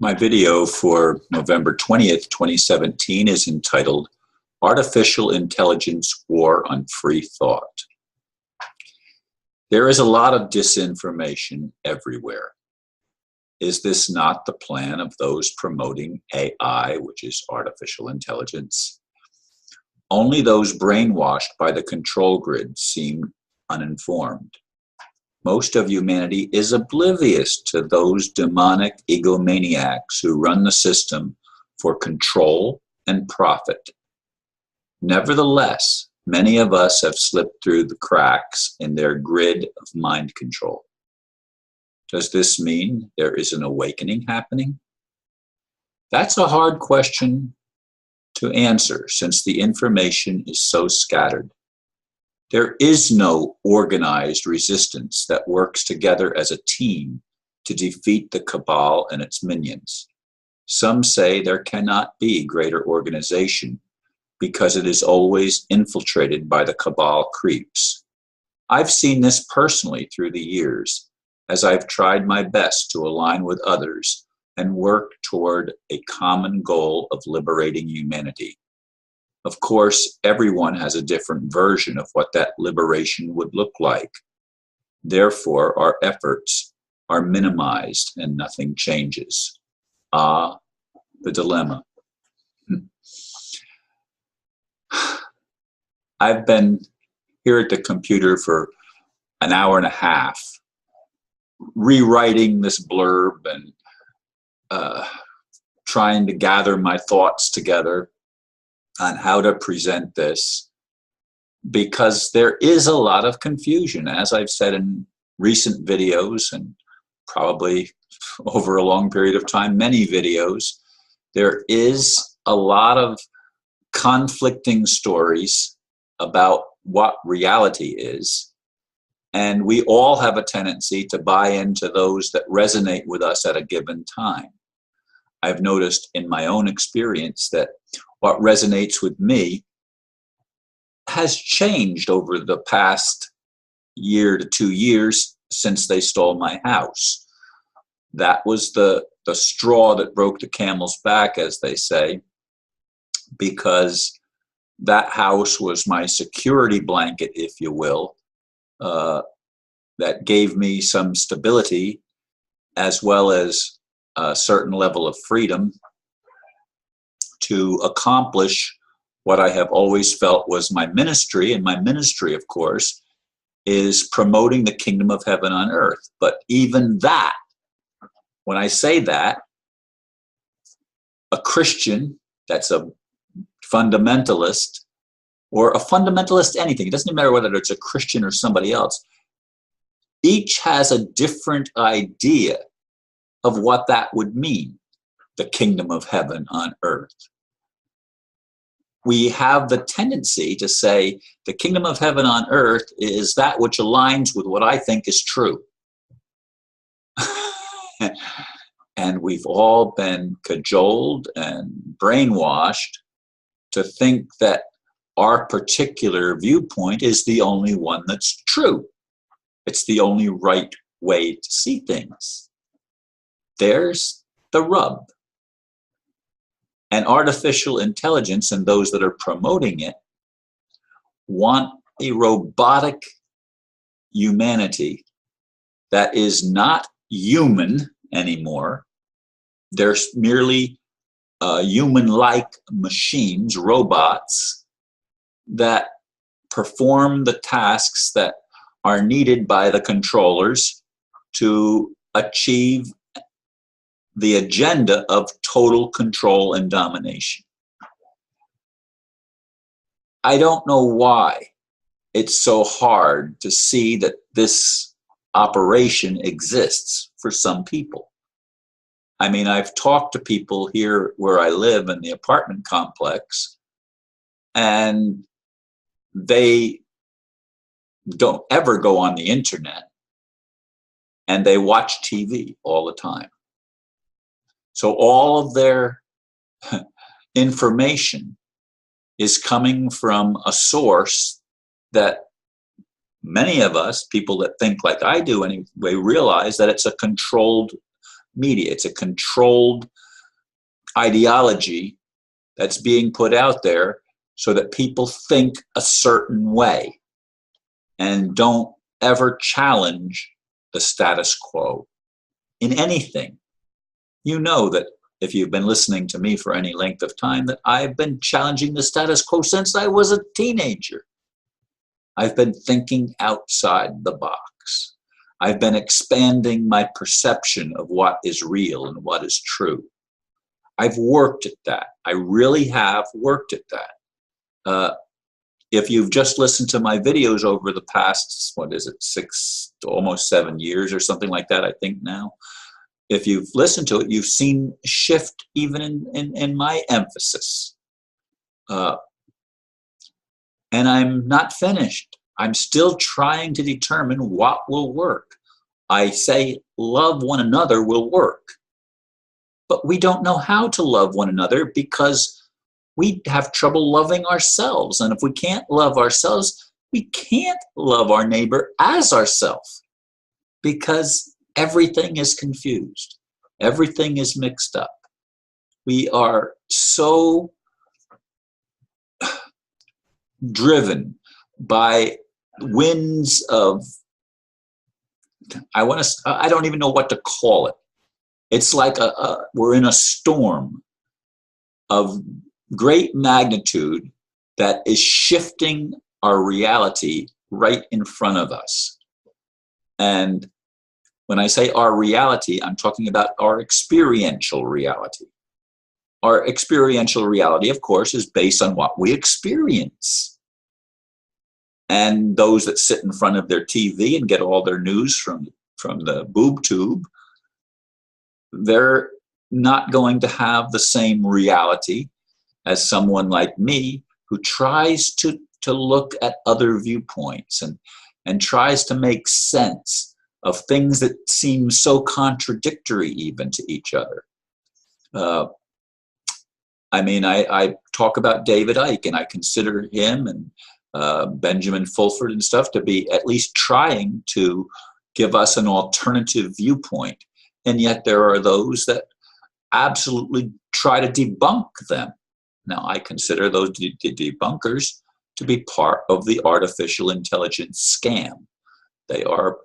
My video for November 20th, 2017 is entitled Artificial Intelligence War on Free Thought. There is a lot of disinformation everywhere. Is this not the plan of those promoting AI, which is artificial intelligence? Only those brainwashed by the control grid seem uninformed. Most of humanity is oblivious to those demonic egomaniacs who run the system for control and profit. Nevertheless, many of us have slipped through the cracks in their grid of mind control. Does this mean there is an awakening happening? That's a hard question to answer since the information is so scattered. There is no organized resistance that works together as a team to defeat the cabal and its minions. Some say there cannot be greater organization because it is always infiltrated by the cabal creeps. I've seen this personally through the years as I've tried my best to align with others and work toward a common goal of liberating humanity. Of course, everyone has a different version of what that liberation would look like. Therefore, our efforts are minimized and nothing changes. Ah, the dilemma. I've been here at the computer for an hour and a half, rewriting this blurb and trying to gather my thoughts together on how to present this, because there is a lot of confusion, as I've said in recent videos and probably over a long period of time, many videos. There is a lot of conflicting stories about what reality is, and we all have a tendency to buy into those that resonate with us at a given time. I've noticed in my own experience that what resonates with me has changed over the past year to 2 years since they stole my house. That was the straw that broke the camel's back, as they say, because that house was my security blanket, if you will, that gave me some stability as well as a certain level of freedom to accomplish what I have always felt was my ministry. And my ministry, of course, is promoting the kingdom of heaven on earth. But even that, when I say that, a Christian that's a fundamentalist, or a fundamentalist anything, it doesn't matter whether it's a Christian or somebody else, each has a different idea of what that would mean, the kingdom of heaven on earth. We have the tendency to say the kingdom of heaven on earth is that which aligns with what I think is true. And we've all been cajoled and brainwashed to think that our particular viewpoint is the only one that's true. It's the only right way to see things. There's the rub. And artificial intelligence and those that are promoting it want a robotic humanity that is not human anymore. They're merely human-like machines, robots, that perform the tasks that are needed by the controllers to achieve the agenda of total control and domination. I don't know why it's so hard to see that this operation exists for some people. I mean, I've talked to people here where I live in the apartment complex, and they don't ever go on the internet, and they watch TV all the time. So all of their information is coming from a source that many of us, people that think like I do anyway, realize that it's a controlled media. It's a controlled ideology that's being put out there so that people think a certain way and don't ever challenge the status quo in anything. You know that if you've been listening to me for any length of time, that I've been challenging the status quo since I was a teenager. I've been thinking outside the box. I've been expanding my perception of what is real and what is true. I've worked at that. I really have worked at that. If you've just listened to my videos over the past, what is it, 6 to almost 7 years or something like that, I think now, if you've listened to it, you've seen a shift even in my emphasis. And I'm not finished. I'm still trying to determine what will work. I say love one another will work, but we don't know how to love one another because we have trouble loving ourselves. And if we can't love ourselves, we can't love our neighbor as ourselves, because everything is confused. Everything is mixed up. We are so driven by winds of, I don't even know what to call it. It's like we're in a storm of great magnitude that is shifting our reality right in front of us. And when I say our reality, I'm talking about our experiential reality. Our experiential reality, of course, is based on what we experience. And those that sit in front of their TV and get all their news from the boob tube, they're not going to have the same reality as someone like me who tries to look at other viewpoints and tries to make sense of things that seem so contradictory even to each other. I mean, I talk about David Icke, and I consider him and Benjamin Fulford and stuff to be at least trying to give us an alternative viewpoint. And yet there are those that absolutely try to debunk them. Now, I consider those debunkers to be part of the artificial intelligence scam. They are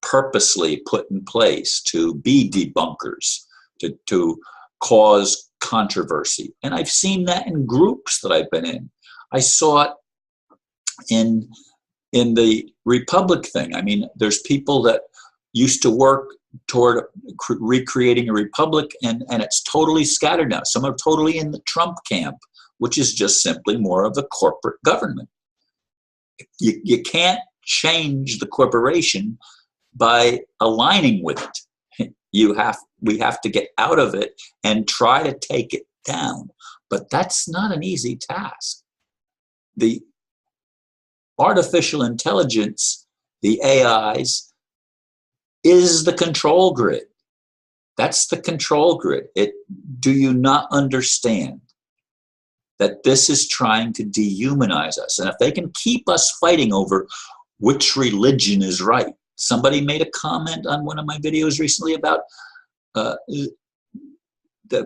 purposely put in place to be debunkers, to cause controversy. And I've seen that in groups that I've been in. I saw it in the Republic thing. I mean, there's people that used to work toward recreating a republic, and it's totally scattered now. Some are totally in the Trump camp, which is just simply more of a corporate government. You can't change the corporation by aligning with it. We have to get out of it and try to take it down. But that's not an easy task. The artificial intelligence, the AIs, is the control grid. That's the control grid. Do you not understand that this is trying to dehumanize us? And if they can keep us fighting over which religion is right. Somebody made a comment on one of my videos recently about the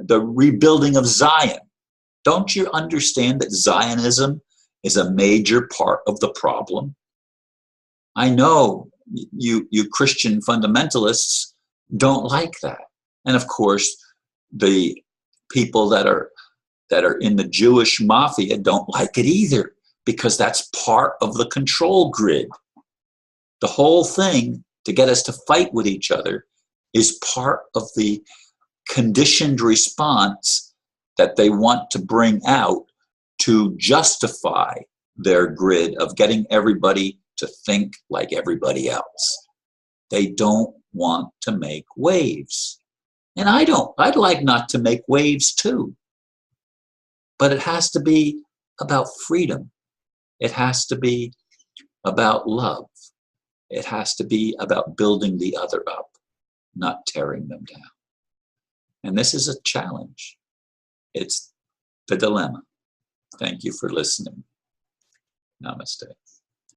rebuilding of Zion. Don't you understand that Zionism is a major part of the problem? I know you Christian fundamentalists don't like that. And of course, the people that are in the Jewish mafia don't like it either, because that's part of the control grid. The whole thing to get us to fight with each other is part of the conditioned response that they want to bring out to justify their grid of getting everybody to think like everybody else. They don't want to make waves. And I don't. I'd like not to make waves too. But it has to be about freedom. It has to be about love. It has to be about building the other up, not tearing them down. And this is a challenge. It's the dilemma. Thank you for listening. Namaste.